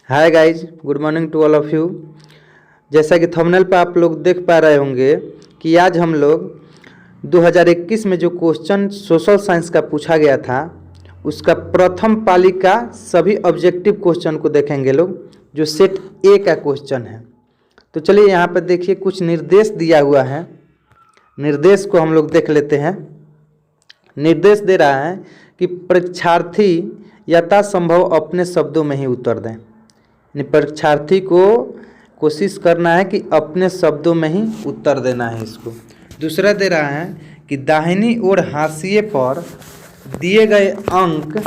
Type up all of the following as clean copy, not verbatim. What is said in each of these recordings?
Hi guys, good morning to all of you. जैसा कि thumbnail पर आप लोग देख पा रहे होंगे कि आज हम लोग 2021 में जो क्वेश्चन सोशल साइंस का पूछा गया था उसका प्रथम पाली का सभी ऑब्जेक्टिव क्वेश्चन को देखेंगे लोग, जो सेट ए का क्वेश्चन है। तो चलिए यहाँ पर देखिए कुछ निर्देश दिया हुआ है। निर्देश को हम लोग देख लेते हैं। निर्देश दे रहा है कि परीक्षार्थी यथासंभव अपने शब्दों में ही उत्तर दें। परीक्षार्थी को कोशिश करना है कि अपने शब्दों में ही उत्तर देना है इसको। दूसरा दे रहा है कि दाहिनी ओर हाशिए पर दिए गए अंक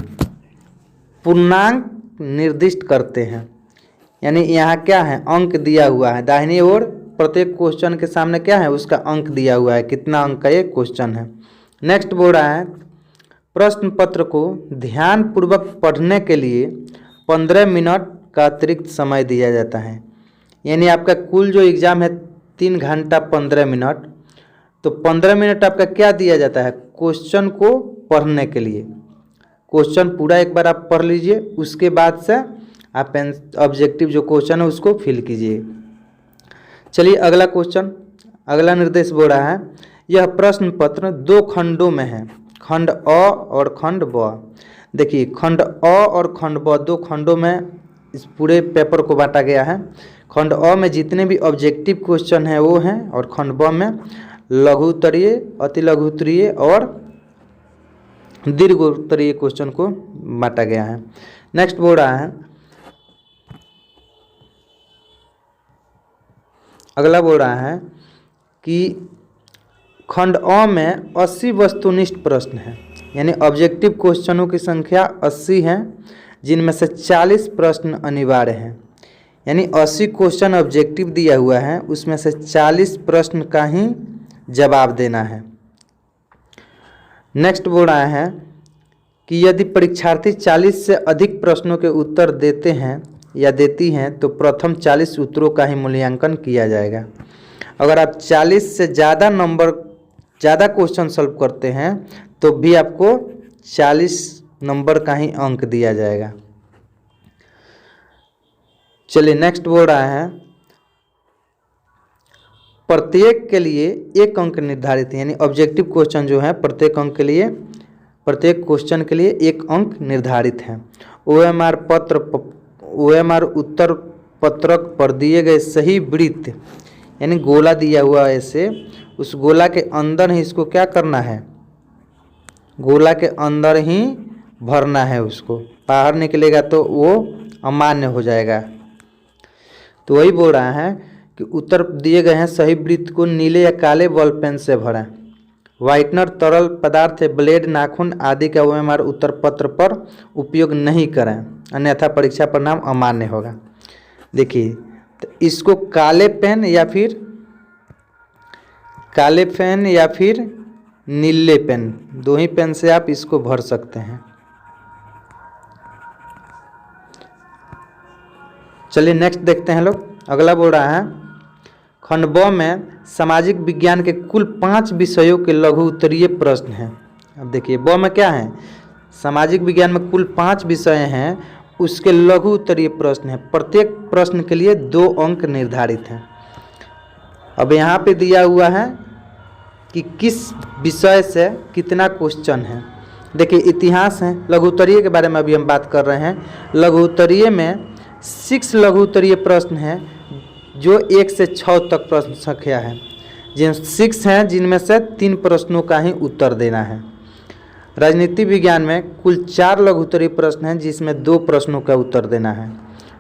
पूर्णांक निर्दिष्ट करते हैं। यानी यहाँ क्या है, अंक दिया हुआ है दाहिनी ओर, प्रत्येक क्वेश्चन के सामने क्या है, उसका अंक दिया हुआ है, कितना अंक का ये क्वेश्चन है। नेक्स्ट बोल रहा है प्रश्न पत्र को ध्यानपूर्वक पढ़ने के लिए 15 मिनट का अतिरिक्त समय दिया जाता है। यानी आपका कुल जो एग्ज़ाम है 3 घंटा 15 मिनट, तो 15 मिनट आपका क्या दिया जाता है, क्वेश्चन को पढ़ने के लिए। क्वेश्चन पूरा एक बार आप पढ़ लीजिए, उसके बाद से आप ऑब्जेक्टिव जो क्वेश्चन है उसको फिल कीजिए। चलिए अगला क्वेश्चन, अगला निर्देश बोल रहा है यह प्रश्न पत्र 2 खंडों में है, खंड अ और खंड ब। देखिए खंड अ और खंड ब 2 खंडों में इस पूरे पेपर को बांटा गया है। खंड अ में जितने भी ऑब्जेक्टिव क्वेश्चन हैं वो हैं, और खंड ब में लघु उत्तरीय, अति लघु उत्तरीय और दीर्घ उत्तरीय क्वेश्चन को बांटा गया है। नेक्स्ट बोल रहा है, अगला बोल रहा है कि खंड अ में 80 वस्तुनिष्ठ प्रश्न हैं। यानी ऑब्जेक्टिव क्वेश्चनों की संख्या 80 है, जिनमें से 40 प्रश्न अनिवार्य हैं। यानी 80 क्वेश्चन ऑब्जेक्टिव दिया हुआ है, उसमें से 40 प्रश्न का ही जवाब देना है। नेक्स्ट बोल रहा है कि यदि परीक्षार्थी 40 से अधिक प्रश्नों के उत्तर देते हैं या देती हैं तो प्रथम 40 उत्तरों का ही मूल्यांकन किया जाएगा। अगर आप 40 से ज़्यादा क्वेश्चन सॉल्व करते हैं तो भी आपको 40 नंबर का ही अंक दिया जाएगा। चलिए नेक्स्ट बोल रहा है प्रत्येक के लिए 1 अंक निर्धारित है। यानी ऑब्जेक्टिव क्वेश्चन जो है प्रत्येक क्वेश्चन के लिए 1 अंक निर्धारित है। ओएमआर उत्तर पत्रक पर दिए गए सही वृत्त, यानी गोला दिया हुआ है ऐसे, उस गोला के अंदर ही इसको क्या करना है, गोला के अंदर ही भरना है। उसको बाहर निकलेगा तो वो अमान्य हो जाएगा। तो वही बोल रहा है कि उत्तर दिए गए हैं सही वृत्त को नीले या काले बॉल पेन से भरें। व्हाइटनर, तरल पदार्थ, ब्लेड, नाखून आदि का ओएमआर उत्तर पत्र पर उपयोग नहीं करें, अन्यथा परीक्षा परिणाम अमान्य होगा। देखिए तो इसको काले पेन या फिर नीले पेन, 2 ही पेन से आप इसको भर सकते हैं। चलिए नेक्स्ट देखते हैं लोग। अगला बोल रहा है खंड ब में सामाजिक विज्ञान के कुल 5 विषयों के लघु उत्तरीय प्रश्न हैं। अब देखिए ब में क्या है, सामाजिक विज्ञान में कुल 5 विषय हैं, उसके लघु उत्तरीय प्रश्न हैं। प्रत्येक प्रश्न के लिए 2 अंक निर्धारित हैं। अब यहाँ पे दिया हुआ है कि किस विषय से कितना क्वेश्चन है। देखिए इतिहास है, लघु उत्तरीय के बारे में अभी हम बात कर रहे हैं। लघु उत्तरीय में 6 लघु उत्तरीय प्रश्न हैं, जो 1 से 6 तक प्रश्न संख्या है। जिन 6 हैं जिनमें से 3 प्रश्नों का ही उत्तर देना है। राजनीति विज्ञान में कुल 4 लघु उत्तरीय प्रश्न हैं, जिसमें 2 प्रश्नों का उत्तर देना है।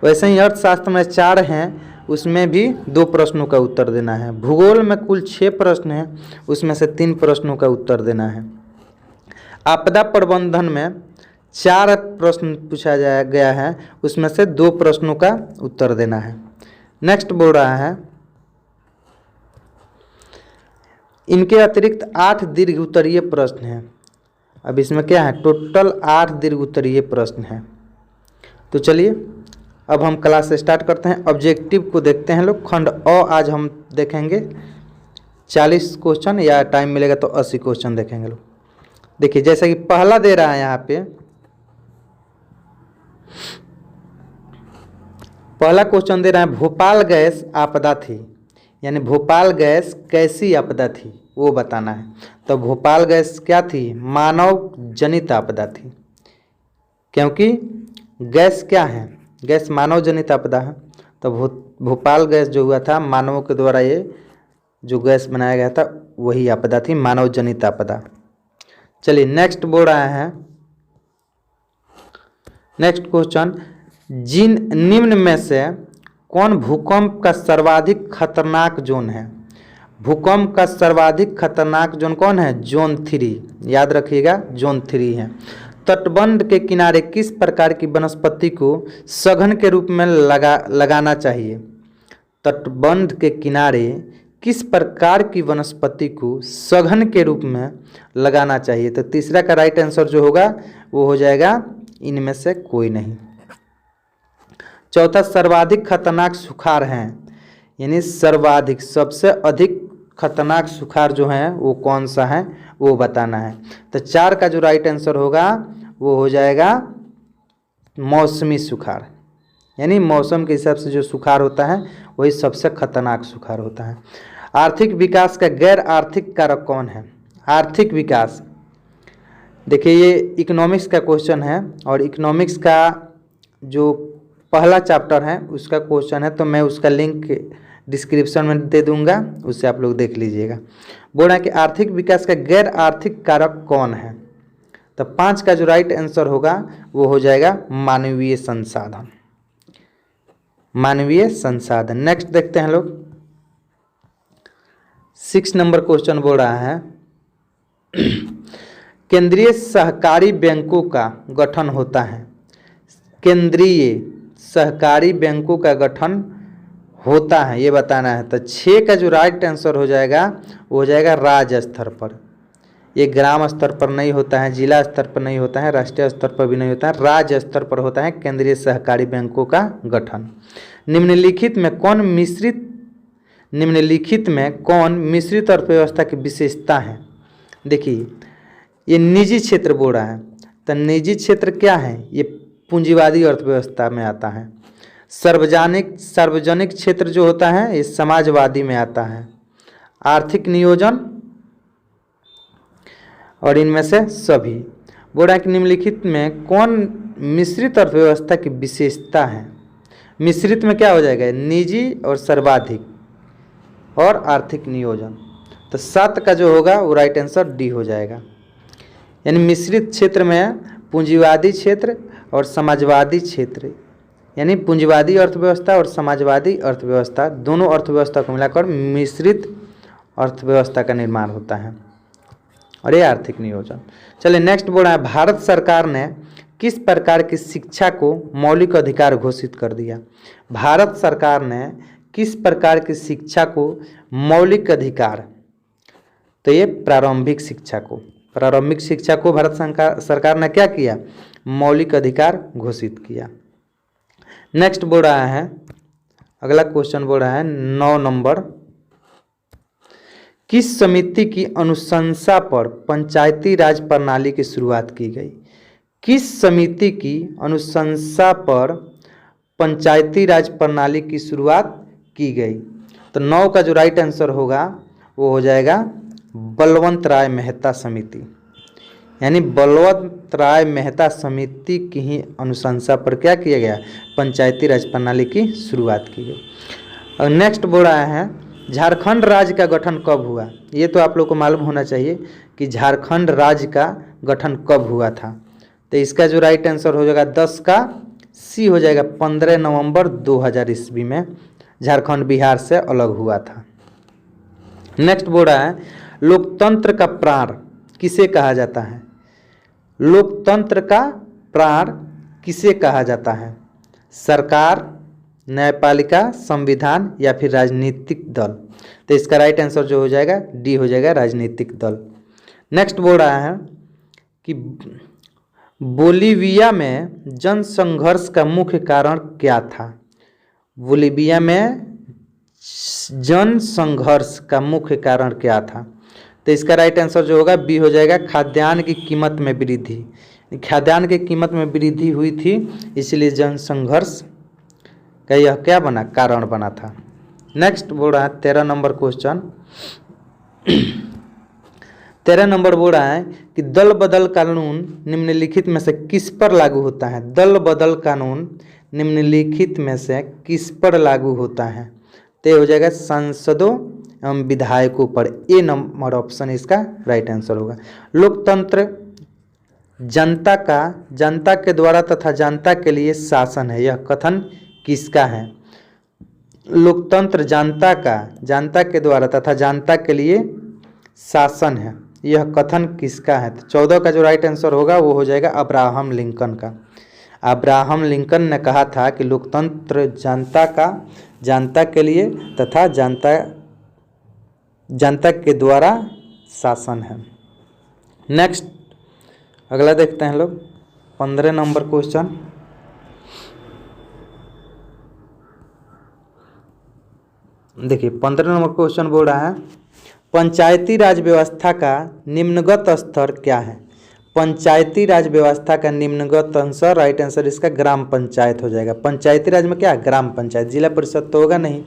वैसे ही अर्थशास्त्र में 4 हैं, उसमें भी 2 प्रश्नों का उत्तर देना है। भूगोल में कुल 6 प्रश्न हैं, उसमें से 3 प्रश्नों का उत्तर देना है। आपदा प्रबंधन में 4 प्रश्न पूछा गया है, उसमें से 2 प्रश्नों का उत्तर देना है। नेक्स्ट बोल रहा है इनके अतिरिक्त 8 दीर्घ उत्तरीय प्रश्न हैं। अब इसमें क्या है, टोटल 8 दीर्घ उत्तरीय प्रश्न हैं। तो चलिए अब हम क्लास स्टार्ट करते हैं। ऑब्जेक्टिव को देखते हैं लोग। खंड अ आज हम देखेंगे 40 क्वेश्चन, या टाइम मिलेगा तो 80 क्वेश्चन देखेंगे लोग। देखिए जैसा कि पहला दे रहा है यहाँ पे पहला क्वेश्चन दे रहा है भोपाल गैस आपदा थी, यानी भोपाल गैस कैसी आपदा थी वो बताना है। तो भोपाल गैस क्या थी? मानव जनित आपदा थी, क्योंकि गैस क्या है? गैस मानव जनित आपदा है। तो भोपाल गैस जो हुआ था मानवों के द्वारा, ये जो गैस बनाया गया था वही आपदा थी, मानव जनित आपदा। चलिए नेक्स्ट बोल रहा है, नेक्स्ट क्वेश्चन, जिन निम्न में से कौन भूकंप का सर्वाधिक खतरनाक जोन है? भूकंप का सर्वाधिक खतरनाक जोन कौन है? जोन 3, याद रखिएगा जोन 3 है। तटबंध के किनारे किस प्रकार की वनस्पति को सघन के रूप में लगाना चाहिए? तटबंध के किनारे किस प्रकार की वनस्पति को सघन के रूप में लगाना चाहिए? तो तीसरा का राइट आंसर जो होगा वो हो जाएगा इनमें से कोई नहीं। चौथा, सर्वाधिक खतरनाक सुखाड़ हैं, यानी सर्वाधिक सबसे अधिक खतरनाक सुखाड़ जो है वो कौन सा है वो बताना है। तो 4 का जो राइट आंसर होगा वो हो जाएगा मौसमी सुखाड़, यानी मौसम के हिसाब से जो सुखाड़ होता है वही सबसे खतरनाक सुखाड़ होता है। आर्थिक विकास का गैर आर्थिक कारक कौन है? आर्थिक विकास, देखिए ये इकोनॉमिक्स का क्वेश्चन है और इकोनॉमिक्स का जो पहला चैप्टर है उसका क्वेश्चन है, तो मैं उसका लिंक डिस्क्रिप्शन में दे दूंगा, उससे आप लोग देख लीजिएगा। बोल रहा है कि आर्थिक विकास का गैर आर्थिक कारक कौन है? तो 5 का जो राइट आंसर होगा वो हो जाएगा मानवीय संसाधन, मानवीय संसाधन। नेक्स्ट देखते हैं लोग, 6 नंबर क्वेश्चन बोल रहा है केंद्रीय सहकारी बैंकों का गठन होता है। केंद्रीय सहकारी बैंकों का गठन होता है ये बताना है। तो 6 का जो राइट आंसर हो जाएगा वो हो जाएगा राज्य स्तर पर। ये ग्राम स्तर पर नहीं होता है, जिला स्तर पर नहीं होता है, राष्ट्रीय स्तर पर भी नहीं होता है, राज्य स्तर पर होता है केंद्रीय सहकारी बैंकों का गठन। निम्नलिखित में कौन मिश्रित अर्थव्यवस्था की विशेषता है? देखिए ये निजी क्षेत्र बोल रहा है, तो निजी क्षेत्र क्या है? ये पूंजीवादी अर्थव्यवस्था में आता है। सार्वजनिक क्षेत्र जो होता है ये समाजवादी में आता है। आर्थिक नियोजन और इनमें से सभी। बोल रहा है कि निम्नलिखित में कौन मिश्रित अर्थव्यवस्था की विशेषता है? मिश्रित में क्या हो जाएगा? निजी और सर्वाधिक और आर्थिक नियोजन। तो 7 का जो होगा वो राइट आंसर डी हो जाएगा। यानी मिश्रित क्षेत्र में पूंजीवादी क्षेत्र और समाजवादी क्षेत्र, यानी पूंजीवादी अर्थव्यवस्था और समाजवादी अर्थव्यवस्था, दोनों अर्थव्यवस्था को मिलाकर मिश्रित अर्थव्यवस्था का निर्माण होता है और ये आर्थिक नियोजन। चलिए नेक्स्ट बोल रहा है भारत सरकार ने किस प्रकार की शिक्षा को मौलिक अधिकार घोषित कर दिया? भारत सरकार ने किस प्रकार की शिक्षा को मौलिक अधिकार, तो ये प्रारंभिक शिक्षा को भारत सरकार ने क्या किया? मौलिक अधिकार घोषित किया। नेक्स्ट बोल रहा है, अगला क्वेश्चन बोल रहा है 9 नंबर, किस समिति की अनुशंसा पर पंचायती राज प्रणाली की शुरुआत की गई? किस समिति की अनुशंसा पर पंचायती राज प्रणाली की शुरुआत की गई? तो 9 का जो राइट आंसर होगा वो हो जाएगा बलवंत राय मेहता समिति, यानी बलवंत राय मेहता समिति की ही अनुशंसा पर क्या किया गया? पंचायती राज प्रणाली की शुरुआत की गई। और नेक्स्ट बोल रहा है झारखंड राज्य का गठन कब हुआ? ये तो आप लोग को मालूम होना चाहिए कि झारखंड राज्य का गठन कब हुआ था। तो इसका जो राइट आंसर हो जाएगा 10 का सी हो जाएगा 15 नवंबर 2000 ईस्वी में झारखंड बिहार से अलग हुआ था। नेक्स्ट बोल रहा है लोकतंत्र का प्राण किसे कहा जाता है? लोकतंत्र का प्राण किसे कहा जाता है? सरकार, न्यायपालिका, संविधान या फिर राजनीतिक दल? तो इसका राइट आंसर जो हो जाएगा डी हो जाएगा राजनीतिक दल। नेक्स्ट बोल रहा है कि बोलीविया में जनसंघर्ष का मुख्य कारण क्या था? बोलीविया में जनसंघर्ष का मुख्य कारण क्या था? तो इसका राइट आंसर जो होगा बी हो जाएगा खाद्यान्न की कीमत में वृद्धि। खाद्यान्न की कीमत में वृद्धि हुई थी इसलिए जनसंघर्ष का यह क्या बना, कारण बना था। नेक्स्ट बोल रहा है 13 नंबर क्वेश्चन। 13 नंबर बोल रहा है कि दल बदल कानून निम्नलिखित में से किस पर लागू होता है। दल बदल कानून निम्नलिखित में से किस पर लागू होता है। तो हो जाएगा सांसदों एवं विधायकों पर। ए नंबर ऑप्शन इसका राइट आंसर होगा। लोकतंत्र जनता के द्वारा तथा जनता के लिए शासन है, यह कथन किसका है। लोकतंत्र जनता के द्वारा तथा जनता के लिए शासन है, यह कथन किसका है। तो 14 का जो राइट आंसर होगा वो हो जाएगा अब्राहम लिंकन का। अब्राहम लिंकन ने कहा था कि लोकतंत्र जनता के लिए तथा जनता के द्वारा शासन है। नेक्स्ट अगला देखते हैं लोग 15 नंबर क्वेश्चन। देखिए 15 नंबर क्वेश्चन बोल रहा है पंचायती राज व्यवस्था का निम्नगत स्तर क्या है। पंचायती राज व्यवस्था का निम्नगत आंसर, राइट आंसर इसका ग्राम पंचायत हो जाएगा। पंचायती राज में क्या, ग्राम पंचायत। जिला परिषद तो होगा नहीं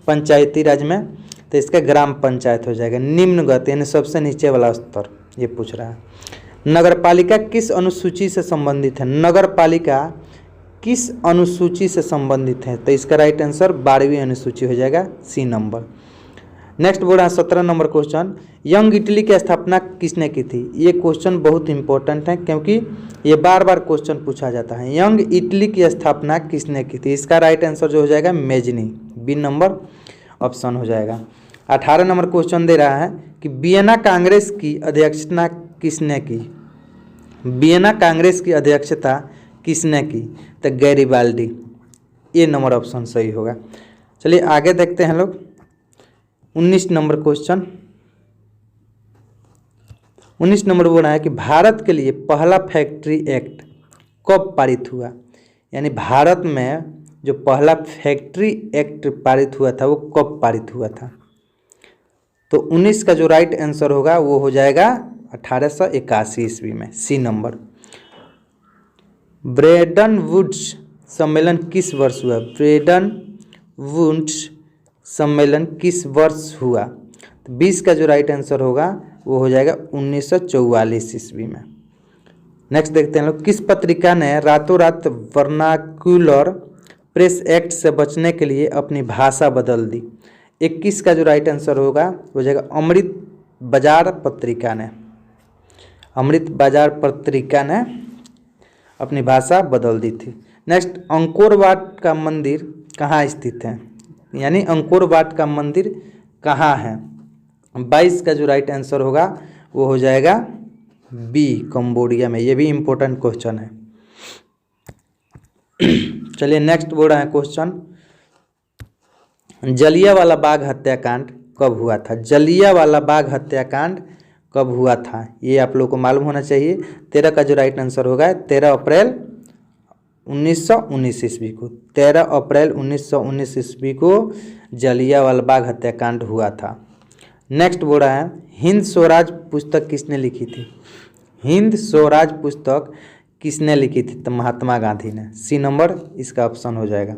पंचायती राज में, तो इसका ग्राम पंचायत हो जाएगा। निम्नगत यानी सबसे नीचे वाला स्तर ये पूछ रहा है। नगरपालिका किस अनुसूची से संबंधित है। नगरपालिका किस अनुसूची से संबंधित है, तो इसका राइट आंसर 12वीं अनुसूची हो जाएगा, सी नंबर। नेक्स्ट बोल रहा है 17 नंबर क्वेश्चन। यंग इटली की स्थापना किसने की थी। ये क्वेश्चन बहुत इंपॉर्टेंट है क्योंकि ये बार बार क्वेश्चन पूछा जाता है। यंग इटली की स्थापना किसने की थी, इसका राइट आंसर जो हो जाएगा मेजनी, बी नंबर ऑप्शन हो जाएगा। 18 नंबर क्वेश्चन दे रहा है कि वियना कांग्रेस की अध्यक्षता किसने की। वियना कांग्रेस की अध्यक्षता किसने की, तो गैरिबाल्डी, ये नंबर ऑप्शन सही होगा। चलिए आगे देखते हैं लोग 19 नंबर क्वेश्चन। 19 नंबर बोल रहा है कि भारत के लिए पहला फैक्ट्री एक्ट कब पारित हुआ। यानी भारत में जो पहला फैक्ट्री एक्ट पारित हुआ था वो कब पारित हुआ था। तो 19 का जो राइट आंसर होगा वो हो जाएगा 1881 ईस्वी में, सी नंबर। ब्रेटन वुड्स सम्मेलन किस वर्ष हुआ। ब्रेटन वुड्स सम्मेलन किस वर्ष हुआ। तो 20 का जो राइट आंसर होगा वो हो जाएगा 1944 ईस्वी में। नेक्स्ट देखते हैं लोग किस पत्रिका ने रातों रात वर्नाक्यूलर प्रेस एक्ट से बचने के लिए अपनी भाषा बदल दी। 21 का जो राइट आंसर होगा हो जाएगा अमृत बाजार पत्रिका ने। अमृत बाजार पत्रिका ने अपनी भाषा बदल दी थी। नेक्स्ट अंकोर वाट का मंदिर कहाँ स्थित है, यानी अंकोर वाट का मंदिर कहाँ है। 22 का जो राइट आंसर होगा वो हो जाएगा बी, कंबोडिया में। ये भी इम्पोर्टेंट क्वेश्चन है। चलिए नेक्स्ट बोल रहा है क्वेश्चन, जलियांवाला बाग हत्याकांड कब हुआ था। जलियांवाला बाग हत्याकांड कब हुआ था ये आप लोग को मालूम होना चाहिए। 13 का जो राइट आंसर होगा 13 अप्रैल 1919 ईस्वी को। 13 अप्रैल 1919 ईस्वी को जलियांवाला बाग हत्याकांड हुआ था। नेक्स्ट बोल रहा है हिंद स्वराज पुस्तक किसने लिखी थी। हिंद स्वराज पुस्तक किसने लिखी थी, तो महात्मा गांधी ने, सी नंबर इसका ऑप्शन हो जाएगा।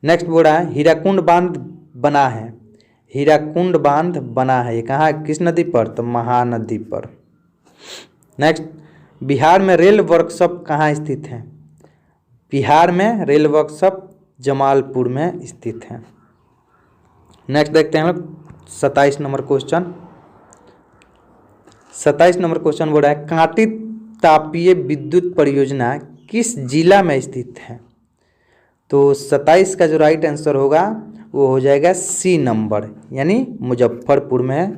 नेक्स्ट बोल रहा है हीराकुंड बांध बना है। हीराकुंड बांध बना है, ये कहाँ, किस नदी पर, तो महानदी पर। नेक्स्ट बिहार में रेल वर्कशॉप कहाँ स्थित है। बिहार में रेल वर्कशॉप जमालपुर में स्थित है। नेक्स्ट देखते हैं लोग 27 नंबर क्वेश्चन। 27 नंबर क्वेश्चन बोल रहा है कांटी तापीय विद्युत परियोजना किस जिला में स्थित है। तो 27 का जो राइट आंसर होगा वो हो जाएगा सी नंबर, यानी मुजफ्फरपुर में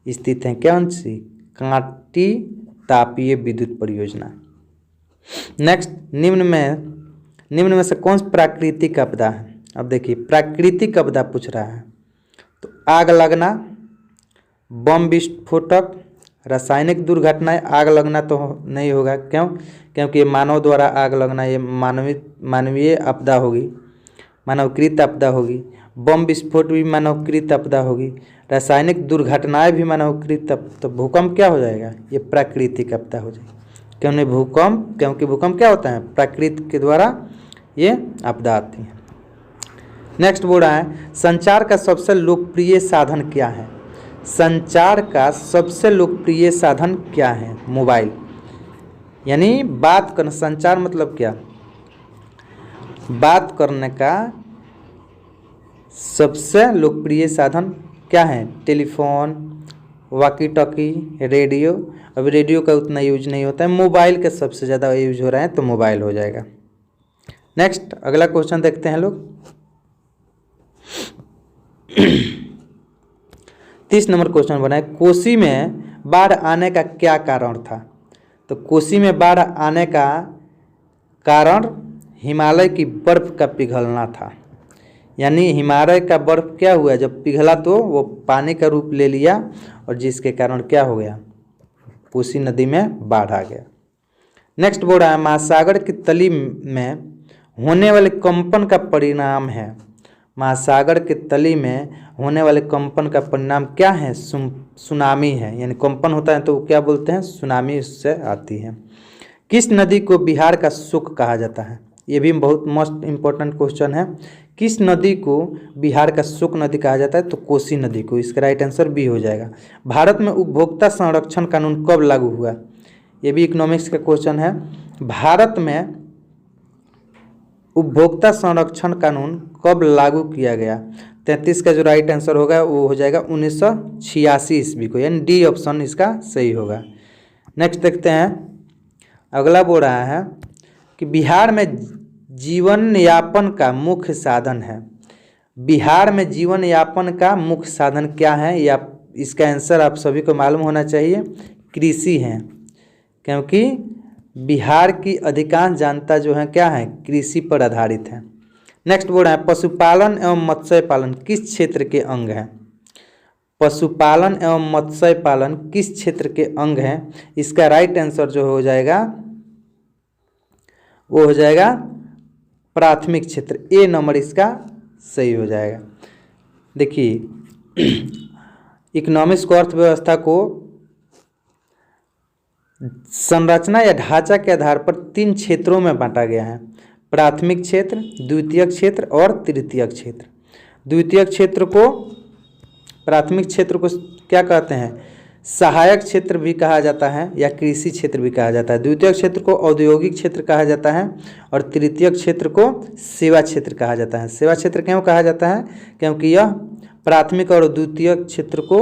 स्थित है। कौन सी, कांटी तापीय विद्युत परियोजना। नेक्स्ट निम्न में से कौन सी प्राकृतिक आपदा है। अब देखिए प्राकृतिक आपदा पूछ रहा है तो आग लगना, बम विस्फोटक, रासायनिक दुर्घटनाएं। आग लगना तो नहीं होगा, क्यों, क्योंकि मानव द्वारा आग लगना ये मानवीय आपदा होगी, मानवकृत आपदा होगी। बम विस्फोट भी मानवकृत आपदा होगी। रासायनिक दुर्घटनाएं भी मानवकृत। तो भूकंप क्या हो जाएगा, ये प्राकृतिक आपदा हो जाएगी। क्योंकि भूकंप क्या होता है, प्रकृति के द्वारा ये आपदा आती है। नेक्स्ट बोल रहा है संचार का सबसे लोकप्रिय साधन क्या है। संचार का सबसे लोकप्रिय साधन क्या है। मोबाइल, यानी बात करना। संचार मतलब क्या, बात करने का सबसे लोकप्रिय साधन क्या है। Telephone, walkie talkie, radio. अभी रेडियो का उतना यूज नहीं होता है, मोबाइल का सबसे ज़्यादा यूज हो रहा है तो मोबाइल हो जाएगा। नेक्स्ट अगला क्वेश्चन देखते हैं लोग। 30 नंबर क्वेश्चन बना है कोसी में बाढ़ आने का क्या कारण था। तो कोसी में बाढ़ आने का कारण हिमालय की बर्फ का पिघलना था। यानी हिमालय का बर्फ क्या हुआ, जब पिघला तो वो पानी का रूप ले लिया और जिसके कारण क्या हो गया, कोसी नदी में बाढ़ आ गया। नेक्स्ट बोल रहा है महासागर की तली में होने वाले कंपन का परिणाम है। महासागर के तली में होने वाले कंपन का परिणाम क्या है, सुनामी है। यानी कंपन होता है तो क्या बोलते हैं, सुनामी उससे आती है। किस नदी को बिहार का शुक कहा जाता है। ये भी बहुत मोस्ट इम्पोर्टेंट क्वेश्चन है। किस नदी को बिहार का शुक नदी कहा जाता है, तो कोसी नदी को। इसका राइट आंसर बी हो जाएगा। भारत में उपभोक्ता संरक्षण कानून कब लागू हुआ। ये भी इकोनॉमिक्स का क्वेश्चन है। भारत में उपभोक्ता संरक्षण कानून कब लागू किया गया। 33 का जो राइट आंसर होगा वो हो जाएगा 1986 ईस्वी को, यानी डी ऑप्शन इसका सही होगा। नेक्स्ट देखते हैं। अगला बोल रहा है कि बिहार में जीवन यापन का मुख्य साधन है। बिहार में जीवन यापन का मुख्य साधन क्या है, या इसका आंसर आप सभी को मालूम होना चाहिए, कृषि है। क्योंकि बिहार की अधिकांश जनता जो है क्या है, कृषि पर आधारित है। नेक्स्ट बोल रहा है पशुपालन एवं मत्स्य पालन किस क्षेत्र के अंग हैं। पशुपालन एवं मत्स्य पालन किस क्षेत्र के अंग हैं। इसका राइट आंसर जो हो जाएगा वो हो जाएगा प्राथमिक क्षेत्र। ए नंबर इसका सही हो जाएगा। देखिए इकोनॉमिक्स को, अर्थव्यवस्था को संरचना या ढांचा के आधार पर 3 क्षेत्रों में बांटा गया है। प्राथमिक क्षेत्र, द्वितीयक क्षेत्र और तृतीयक क्षेत्र। द्वितीयक क्षेत्र को, प्राथमिक क्षेत्र को क्या कहते हैं, सहायक क्षेत्र भी कहा जाता है या कृषि क्षेत्र भी कहा जाता है। द्वितीयक क्षेत्र को औद्योगिक क्षेत्र कहा जाता है और तृतीयक क्षेत्र को सेवा क्षेत्र कहा जाता है। सेवा क्षेत्र क्यों कहा जाता है, क्योंकि यह प्राथमिक और द्वितीयक क्षेत्र को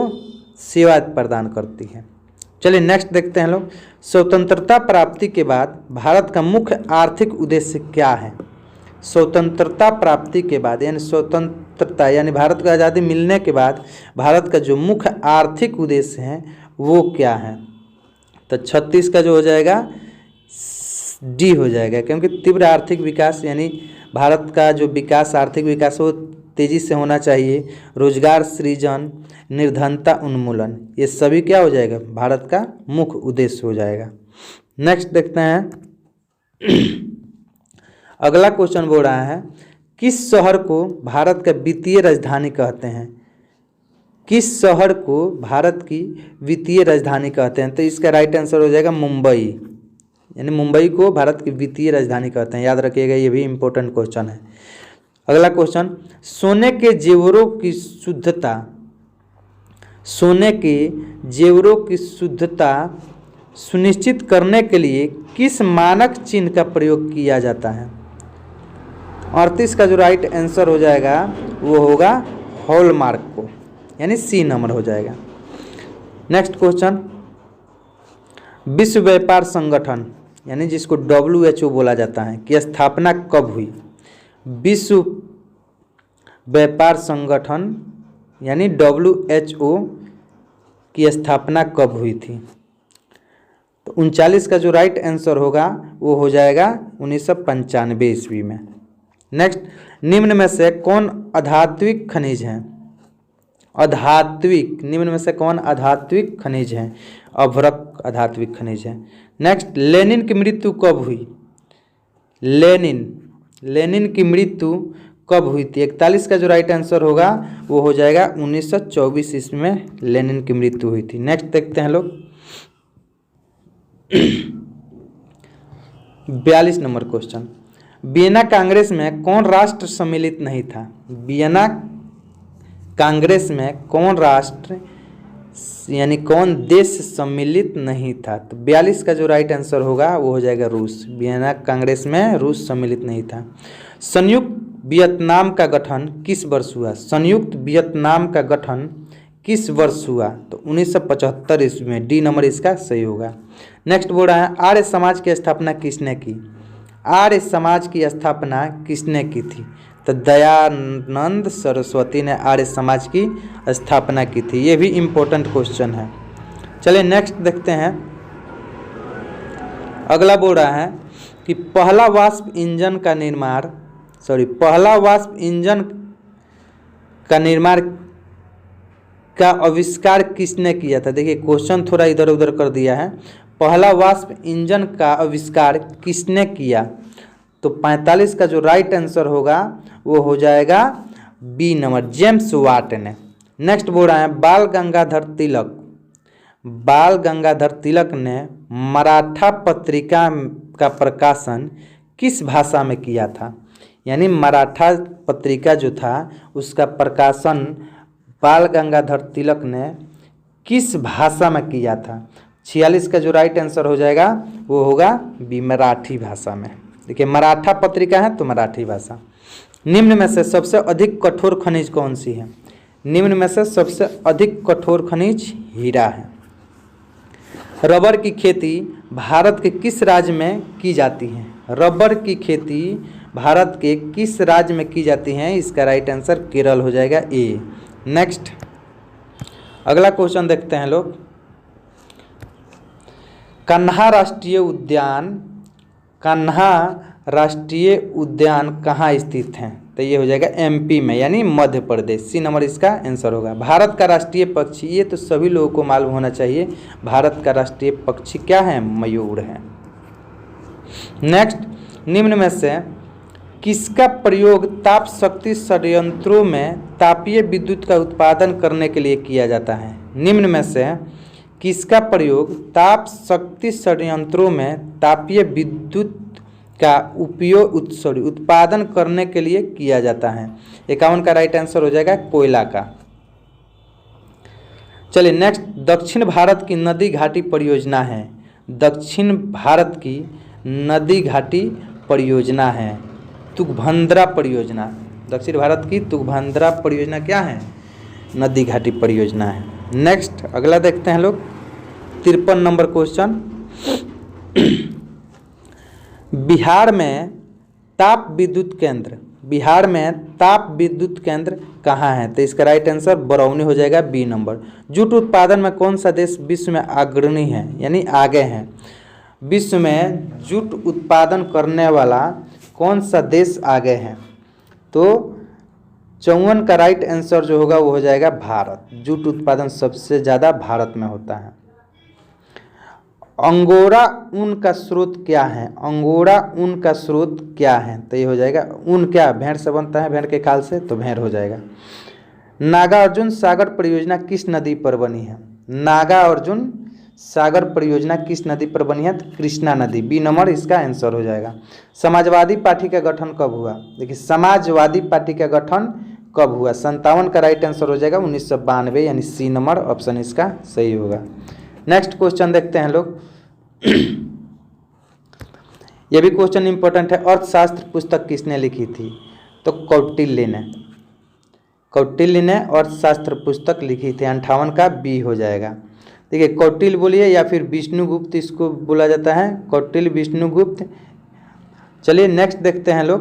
सेवा प्रदान करती है। चलिए नेक्स्ट देखते हैं लोग। स्वतंत्रता प्राप्ति के बाद भारत का मुख्य आर्थिक उद्देश्य क्या है। स्वतंत्रता प्राप्ति के बाद यानी स्वतंत्रता यानी भारत को आज़ादी मिलने के बाद भारत का जो मुख्य आर्थिक उद्देश्य है वो क्या है। तो 36 का जो हो जाएगा डी हो जाएगा, क्योंकि तीव्र आर्थिक विकास यानी भारत का जो विकास, आर्थिक विकास वो तेज़ी से होना चाहिए। रोजगार सृजन, निर्धनता उन्मूलन, ये सभी क्या हो जाएगा, भारत का मुख्य उद्देश्य हो जाएगा। नेक्स्ट देखते हैं। अगला क्वेश्चन बोल रहा है किस शहर को भारत का वित्तीय राजधानी कहते हैं। किस शहर को भारत की वित्तीय राजधानी कहते हैं। तो इसका राइट आंसर हो जाएगा मुंबई। यानी मुंबई को भारत की वित्तीय राजधानी कहते हैं, याद रखिएगा, ये भी इम्पोर्टेंट क्वेश्चन है। अगला क्वेश्चन, सोने के जेवरों की शुद्धता, सोने के जेवरों की शुद्धता सुनिश्चित करने के लिए किस मानक चिन्ह का प्रयोग किया जाता है। 38 का जो राइट आंसर हो जाएगा वो होगा हॉलमार्क को, यानी सी नंबर हो जाएगा। नेक्स्ट क्वेश्चन, विश्व व्यापार संगठन यानी जिसको WHO बोला जाता है की स्थापना कब हुई। विश्व व्यापार संगठन यानी WHO की स्थापना कब हुई थी। तो 39 का जो राइट आंसर होगा वो हो जाएगा 1995 ईस्वी में। नेक्स्ट, निम्न में से कौन अधात्विक खनिज है। अधात्विक, निम्न में से कौन अधात्विक खनिज है। अभ्रक अधात्विक खनिज है। नेक्स्ट, लेनिन की मृत्यु कब हुई। लेनिन की मृत्यु कब हुई थी। 41 का जो राइट आंसर होगा वो हो जाएगा 1924 ईस्वी में लेनिन की मृत्यु हुई थी। नेक्स्ट देखते हैं लोग। 42 नंबर क्वेश्चन, वियना कांग्रेस में कौन राष्ट्र सम्मिलित नहीं था? वियना कांग्रेस में कौन राष्ट्र यानी कौन देश सम्मिलित नहीं था? तो 42 का जो राइट आंसर होगा वो हो जाएगा रूस। वियना कांग्रेस में रूस सम्मिलित नहीं था। संयुक्त वियतनाम का गठन किस वर्ष हुआ? संयुक्त वियतनाम का गठन किस वर्ष हुआ? तो 1975 ईस्वी में। डी नंबर इसका सही होगा। नेक्स्ट बोल रहा है आर्य समाज की स्थापना किसने की? आर्य समाज की स्थापना किसने की थी? तो दयानंद सरस्वती ने आर्य समाज की स्थापना की थी। ये भी इम्पोर्टेंट क्वेश्चन है। चलिए नेक्स्ट देखते हैं। अगला बोल रहा है कि पहला वाष्प इंजन का निर्माण का आविष्कार किसने किया था? देखिए क्वेश्चन थोड़ा इधर उधर कर दिया है। पहला वाष्प इंजन का आविष्कार किसने किया? तो 45 का जो राइट आंसर होगा वो हो जाएगा बी नंबर, जेम्स वाट ने। नेक्स्ट बोल रहा है बाल गंगाधर तिलक ने मराठा पत्रिका का प्रकाशन किस भाषा में किया था? यानी मराठा पत्रिका जो था उसका प्रकाशन बाल गंगाधर तिलक ने किस भाषा में किया था? 46 का जो राइट आंसर हो जाएगा वो होगा बी, मराठी भाषा में। देखिए मराठा पत्रिका है तो मराठी भाषा। निम्न में से सबसे अधिक कठोर खनिज कौन सी है? निम्न में से सबसे अधिक कठोर खनिज हीरा है। रबर की खेती भारत के किस राज्य में की जाती है? रबर की खेती भारत के किस राज्य में की जाती है? इसका राइट आंसर केरल हो जाएगा, ए। नेक्स्ट अगला क्वेश्चन देखते हैं लोग। कान्हा राष्ट्रीय उद्यान कहाँ स्थित है? तो ये हो जाएगा एमपी में यानी मध्य प्रदेश। सी नंबर इसका आंसर होगा। भारत का राष्ट्रीय पक्षी, ये तो सभी लोगों को मालूम होना चाहिए, भारत का राष्ट्रीय पक्षी क्या है? मयूर है। नेक्स्ट, निम्न में से किसका प्रयोग ताप शक्ति संयंत्रों में तापीय विद्युत का उत्पादन करने के लिए किया जाता है? निम्न में से किसका प्रयोग ताप शक्ति संयंत्रों में तापीय विद्युत का उत्पादन करने के लिए किया जाता है? 51 का राइट आंसर हो जाएगा कोयला का। चलिए नेक्स्ट, दक्षिण भारत की नदी घाटी परियोजना है। दक्षिण भारत की नदी घाटी परियोजना है तुंगभद्रा परियोजना। दक्षिण भारत की तुंगभद्रा परियोजना क्या है? नदी घाटी परियोजना है। नेक्स्ट अगला देखते हैं लोग, 53 नंबर क्वेश्चन। बिहार में ताप विद्युत केंद्र कहाँ है? तो इसका राइट आंसर बरौनी हो जाएगा, बी नंबर। जूट उत्पादन में कौन सा देश विश्व में अग्रणी है यानी आगे है? विश्व में जूट उत्पादन करने वाला कौन सा देश आगे है? तो 54 का राइट आंसर जो होगा वो हो जाएगा भारत। जूट उत्पादन सबसे ज़्यादा भारत में होता है। अंगोरा ऊन का स्रोत क्या है? अंगोरा ऊन का स्रोत क्या है? तो ये हो जाएगा ऊन क्या भेड़ से बनता है, भेड़ के खाल से, तो भेड़ हो जाएगा। नागार्जुन सागर परियोजना किस नदी पर बनी है? नागार्जुन सागर परियोजना किस नदी पर बनी है? तो कृष्णा नदी, बी नंबर इसका आंसर हो जाएगा। समाजवादी पार्टी का गठन कब हुआ? देखिए समाजवादी पार्टी का गठन कब हुआ? 57 का राइट आंसर हो जाएगा 1992 यानी सी नंबर ऑप्शन इसका सही होगा। नेक्स्ट क्वेश्चन देखते हैं लोग। यह भी क्वेश्चन इंपॉर्टेंट है। अर्थशास्त्र पुस्तक किसने लिखी थी? तो कौटिल्य ने अर्थशास्त्र पुस्तक लिखी थी। 58 का बी हो जाएगा। देखिए कौटिल्य बोलिए या फिर विष्णुगुप्त इसको बोला जाता है, कौटिल्य विष्णुगुप्त। चलिए नेक्स्ट देखते हैं लोग।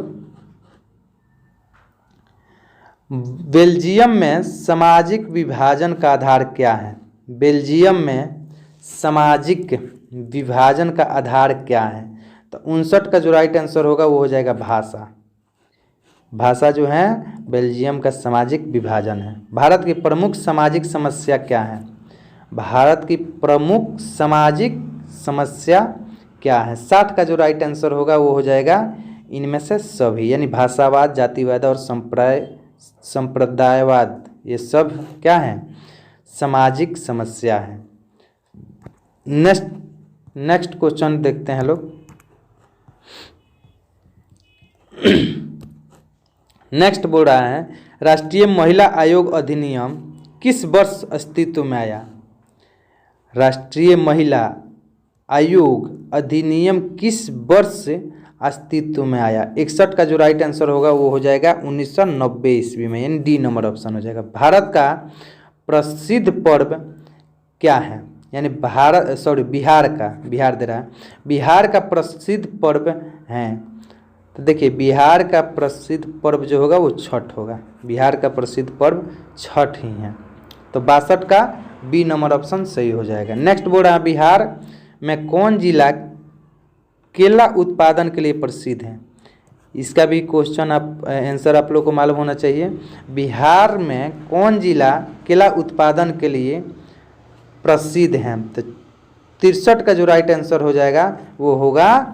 बेल्जियम में सामाजिक विभाजन का आधार क्या है? बेल्जियम में सामाजिक विभाजन का आधार क्या है? तो 59 का जो राइट आंसर होगा वो हो जाएगा भाषा। भाषा जो है बेल्जियम का सामाजिक विभाजन है। भारत की प्रमुख सामाजिक समस्या क्या है? भारत की प्रमुख सामाजिक समस्या क्या है? 60 का जो राइट आंसर होगा वो हो जाएगा इनमें से सभी, यानी भाषावाद, जातिवाद और संप्रदायवाद, ये सब क्या है? सामाजिक समस्या है। नेक्स्ट क्वेश्चन देखते हैं लोग। नेक्स्ट बोल रहा है राष्ट्रीय महिला आयोग अधिनियम किस वर्ष अस्तित्व में आया। राष्ट्रीय महिला आयोग अधिनियम किस वर्ष अस्तित्व में आया। 61 का जो राइट आंसर होगा वो हो जाएगा 1990 ईस्वी में, यानी डी नंबर ऑप्शन हो जाएगा। भारत का प्रसिद्ध पर्व क्या है, यानी बिहार का प्रसिद्ध पर्व है। तो देखिए बिहार का प्रसिद्ध पर्व जो होगा वो छठ होगा। बिहार का प्रसिद्ध पर्व छठ ही है। तो 62 का बी नंबर ऑप्शन सही हो जाएगा। नेक्स्ट बोल रहा है बिहार में कौन जिला केला उत्पादन के लिए प्रसिद्ध है। इसका भी क्वेश्चन आंसर आप लोग को मालूम होना चाहिए। बिहार में कौन जिला केला उत्पादन के लिए प्रसिद्ध है। तो 63 का जो राइट आंसर हो जाएगा वो होगा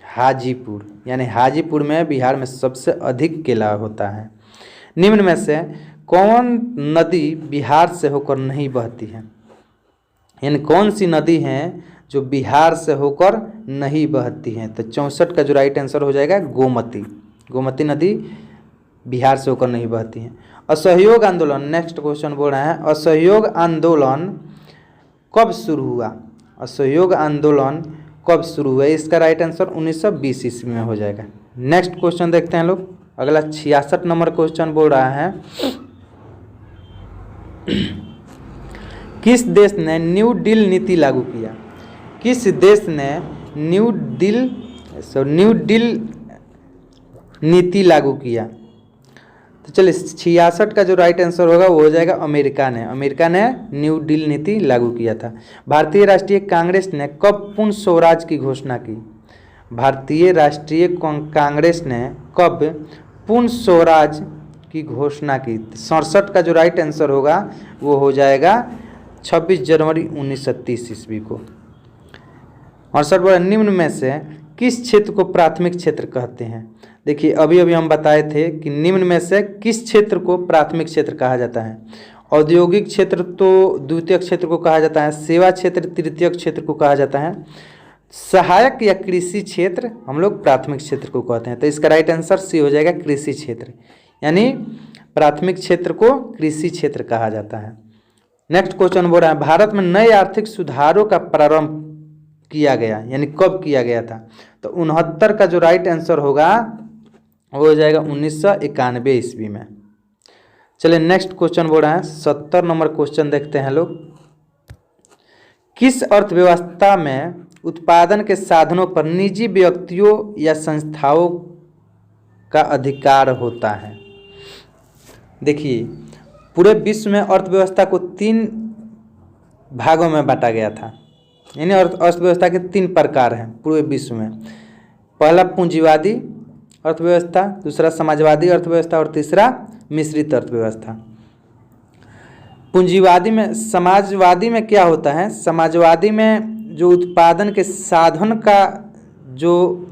हाजीपुर, यानी हाजीपुर में बिहार में सबसे अधिक केला होता है। निम्न में से कौन नदी बिहार से होकर नहीं बहती है, यानी कौन सी नदी है जो बिहार से होकर नहीं बहती है। तो 64 का जो राइट आंसर हो जाएगा गोमती। गोमती नदी बिहार से होकर नहीं बहती है। असहयोग आंदोलन, नेक्स्ट क्वेश्चन बोल रहा है असहयोग आंदोलन कब शुरू हुआ। असहयोग आंदोलन कब शुरू हुआ, इसका राइट आंसर 1920 ईस्वी में हो जाएगा। नेक्स्ट क्वेश्चन देखते हैं लोग। अगला 66 नंबर क्वेश्चन बोल रहा है किस देश ने न्यू डील नीति लागू किया। किस देश ने न्यू डील नीति लागू किया। तो चलिए 66 का जो राइट आंसर होगा वो हो जाएगा अमेरिका ने न्यू डील नीति लागू किया था। भारतीय राष्ट्रीय कांग्रेस ने कब पूर्ण स्वराज की घोषणा की। भारतीय राष्ट्रीय कांग्रेस ने कब पूर्ण स्वराज की घोषणा की। 67 का जो राइट आंसर होगा वो हो जाएगा 26 जनवरी 1930 ईस्वी को। 68 निम्न में से किस क्षेत्र को प्राथमिक क्षेत्र कहते हैं। देखिए अभी हम बताए थे कि निम्न में से किस क्षेत्र को प्राथमिक क्षेत्र कहा जाता है। औद्योगिक क्षेत्र तो द्वितीयक क्षेत्र को कहा जाता है, सेवा क्षेत्र तृतीयक क्षेत्र को कहा जाता है, सहायक या कृषि क्षेत्र हम लोग प्राथमिक क्षेत्र को कहते हैं। तो इसका राइट आंसर सी हो जाएगा कृषि क्षेत्र, यानी प्राथमिक क्षेत्र को कृषि क्षेत्र कहा जाता है। नेक्स्ट क्वेश्चन बोल रहा है भारत में नए आर्थिक सुधारों का प्रारंभ किया गया, यानी कब किया गया था। तो 69 का जो राइट आंसर होगा वो हो जाएगा 1991 ईस्वी में। चलिए नेक्स्ट क्वेश्चन बोल रहा है 70 नंबर क्वेश्चन देखते हैं लोग। किस अर्थव्यवस्था में उत्पादन के साधनों पर निजी व्यक्तियों या संस्थाओं का अधिकार होता है। देखिए पूरे विश्व में अर्थव्यवस्था को 3 भागों में बांटा गया था, यानी अर्थव्यवस्था के 3 प्रकार हैं पूरे विश्व में। पहला पूंजीवादी अर्थव्यवस्था, दूसरा समाजवादी अर्थव्यवस्था और तीसरा मिश्रित अर्थव्यवस्था। समाजवादी में क्या होता है, समाजवादी में जो उत्पादन के साधन का जो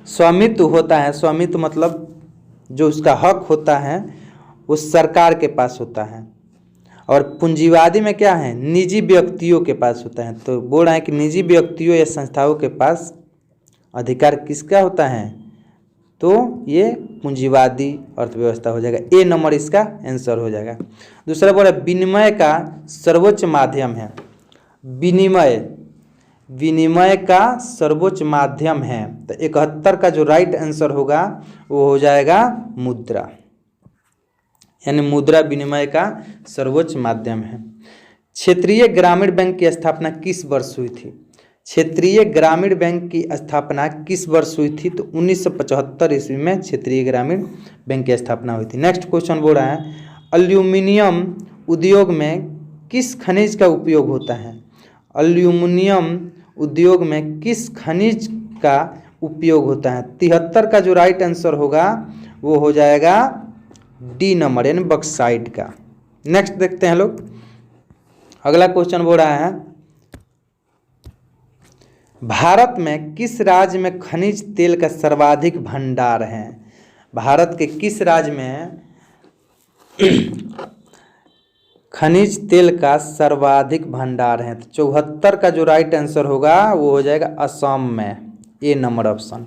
स्वामित्व होता है, स्वामित्व मतलब जो उसका हक होता है वो सरकार के पास होता है, और पूंजीवादी में क्या है निजी व्यक्तियों के पास होता है। तो बोल रहे हैं कि निजी व्यक्तियों या संस्थाओं के पास अधिकार किसका होता है, तो ये पूंजीवादी अर्थव्यवस्था हो जाएगा। ए नंबर इसका आंसर हो जाएगा। दूसरा बोला विनिमय का सर्वोच्च माध्यम है। विनिमय का सर्वोच्च माध्यम है। तो 71 का जो राइट आंसर होगा वो हो जाएगा मुद्रा, यानी मुद्रा विनिमय का सर्वोच्च माध्यम है। क्षेत्रीय ग्रामीण बैंक की स्थापना किस वर्ष हुई थी। क्षेत्रीय ग्रामीण बैंक की स्थापना किस वर्ष हुई थी। तो 1975 ईस्वी में क्षेत्रीय ग्रामीण बैंक की स्थापना हुई थी। नेक्स्ट क्वेश्चन बोल रहा है एल्यूमिनियम उद्योग में किस खनिज का उपयोग होता है। एल्यूमिनियम उद्योग में किस खनिज का उपयोग होता है। 73 का जो राइट आंसर होगा वो हो जाएगा डी नंबर, यानी बॉक्साइट का। नेक्स्ट देखते हैं लोग। अगला क्वेश्चन बोल रहा है भारत में किस राज्य में खनिज तेल का सर्वाधिक भंडार है। भारत के किस राज्य में खनिज तेल का सर्वाधिक भंडार है। तो 74 का जो राइट आंसर होगा वो हो जाएगा असम में, ए नंबर ऑप्शन।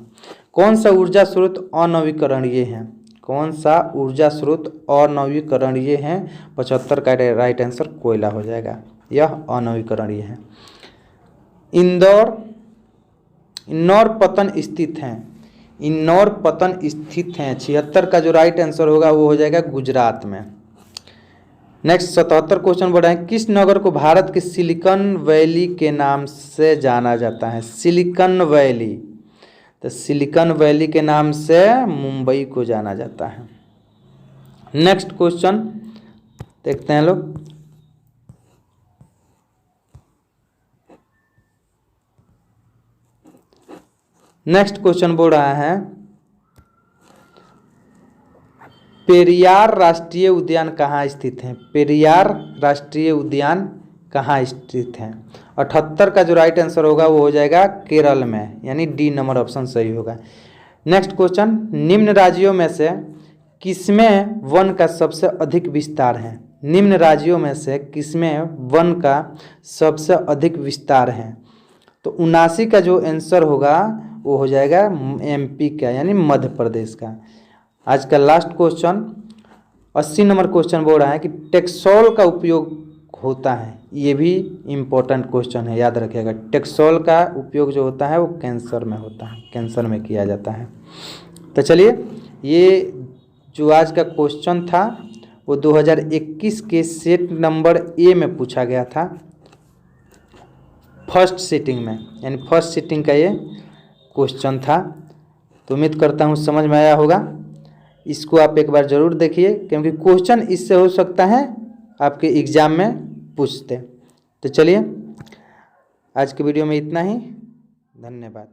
कौन सा ऊर्जा स्रोत अनवीकरणीय है? कौन सा ऊर्जा स्रोत अनवीकरणीय है? 75 का राइट आंसर कोयला हो जाएगा, यह अनवीकरणीय है। इंदौर पतन स्थित है। इंदौर पतन स्थित है, 76 का जो राइट आंसर होगा वो हो जाएगा गुजरात में। नेक्स्ट 77 क्वेश्चन बोल रहे हैं, किस नगर को भारत के सिलिकॉन वैली के नाम से जाना जाता है? सिलिकॉन वैली, तो सिलिकॉन वैली के नाम से मुंबई को जाना जाता है। नेक्स्ट क्वेश्चन देखते हैं लोग। नेक्स्ट क्वेश्चन बोल रहा है, पेरियार राष्ट्रीय उद्यान कहाँ स्थित है? पेरियार राष्ट्रीय उद्यान कहाँ स्थित है? 78 का जो राइट आंसर होगा वो हो जाएगा केरल में, यानी डी नंबर ऑप्शन सही होगा। नेक्स्ट क्वेश्चन, निम्न राज्यों में से किसमें वन का सबसे अधिक विस्तार है? निम्न राज्यों में से किसमें वन का सबसे अधिक विस्तार है? तो 79 का जो आंसर होगा वो हो जाएगा एमपी का, यानी मध्य प्रदेश का। आज का लास्ट क्वेश्चन 80 नंबर क्वेश्चन बोल रहा है कि टेक्सोल का उपयोग होता है। ये भी इम्पोर्टेंट क्वेश्चन है, याद रखिएगा। टेक्सोल का उपयोग जो होता है वो कैंसर में होता है, कैंसर में किया जाता है। तो चलिए, ये जो आज का क्वेश्चन था वो 2021 के सेट नंबर ए में पूछा गया था, फर्स्ट सिटिंग में, यानी फर्स्ट सिटिंग का ये क्वेश्चन था। तो उम्मीद करता हूँ समझ में आया होगा। इसको आप एक बार ज़रूर देखिए, क्योंकि क्वेश्चन इससे हो सकता है आपके एग्ज़ाम में पूछते। तो चलिए, आज के वीडियो में इतना ही। धन्यवाद।